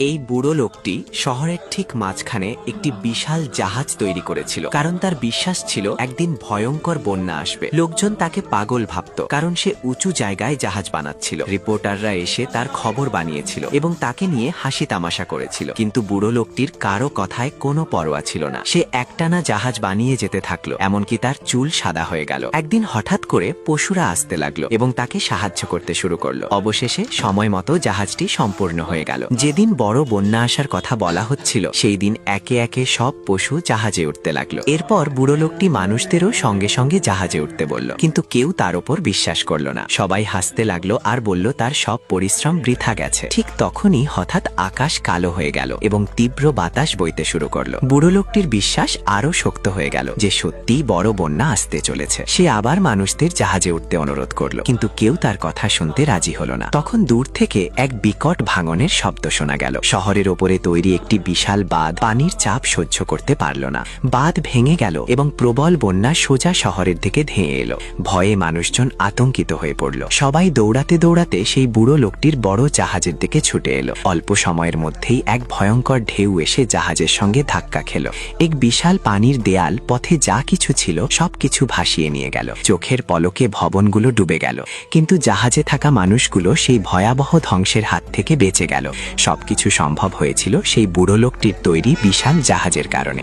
এই বুড়ো লোকটি শহরের ঠিক মাঝখানে একটি বিশাল জাহাজ তৈরি করেছিল, কারণ তার বিশ্বাস ছিল একদিন ভয়ঙ্কর বন্যা আসবে। লোকজন তাকে পাগল ভাবত, কারণ সে উঁচু জায়গায় জাহাজ বানাচ্ছিল। রিপোর্টাররা এসে তার খবর বানিয়েছিল এবং তাকে নিয়ে হাসি তামাশা করেছিল। কিন্তু বুড়ো লোকটির কারো কথায় কোনো পরোয়া ছিল না। সে একটানা জাহাজ বানিয়ে যেতে থাকলো, এমনকি তার চুল সাদা হয়ে গেল। একদিন হঠাৎ করে পশুরা আসতে লাগলো এবং তাকে সাহায্য করতে শুরু করলো। অবশেষে সময় মতো জাহাজটি সম্পূর্ণ হয়ে গেল। যেদিন বড় বন্যা আসার কথা বলা হচ্ছিল, সেই দিন একে একে সব পশু জাহাজে উঠতে লাগলো। এরপর বুড়ো লোকটি মানুষদেরও সঙ্গে সঙ্গে জাহাজে উঠতে বলল, কিন্তু কেউ তার উপর বিশ্বাস করল না। সবাই হাসতে লাগলো আর বলল তার সব পরিশ্রম বৃথা গেছে। ঠিক তখনই হঠাৎ আকাশ কালো হয়ে গেল এবং তীব্র বাতাস বইতে শুরু করলো। বুড়ো লোকটির বিশ্বাস আরো শক্ত হয়ে গেল যে সত্যি বড় বন্যা আসতে চলেছে। সে আবার মানুষদের জাহাজে উঠতে অনুরোধ করলো, কিন্তু কেউ তার কথা শুনতে রাজি হলো না। তখন দূর থেকে এক বিকট ভাঙনের শব্দ শোনা গেল। শহরের ওপরে তৈরি একটি বিশাল বাঁধ পানির চাপ সহ্য করতে পারল না। বাঁধ ভেঙে গেল এবং প্রবল বন্যা সোজা শহরের দিকে ধেয়ে এলো। ভয়ে মানুষজন আতঙ্কিত হয়ে পড়ল। সবাই দৌড়াতে দৌড়াতে সেই বুড়ো লোকটির বড় জাহাজের দিকে ছুটে এলো। অল্প সময়ের মধ্যেই এক ভয়ঙ্কর ঢেউ এসে জাহাজের সঙ্গে ধাক্কা খেল। এক বিশাল পানির দেয়াল পথে যা কিছু ছিল সবকিছু ভাসিয়ে নিয়ে গেল। চোখের পলকে ভবনগুলো ডুবে গেল, কিন্তু জাহাজে থাকা মানুষগুলো সেই ভয়াবহ ধ্বংসের হাত থেকে বেঁচে গেল। সবকিছু সম্ভব হয়েছিল সেই বুড়ো লোকটির তৈরি বিশাল জাহাজের কারণে।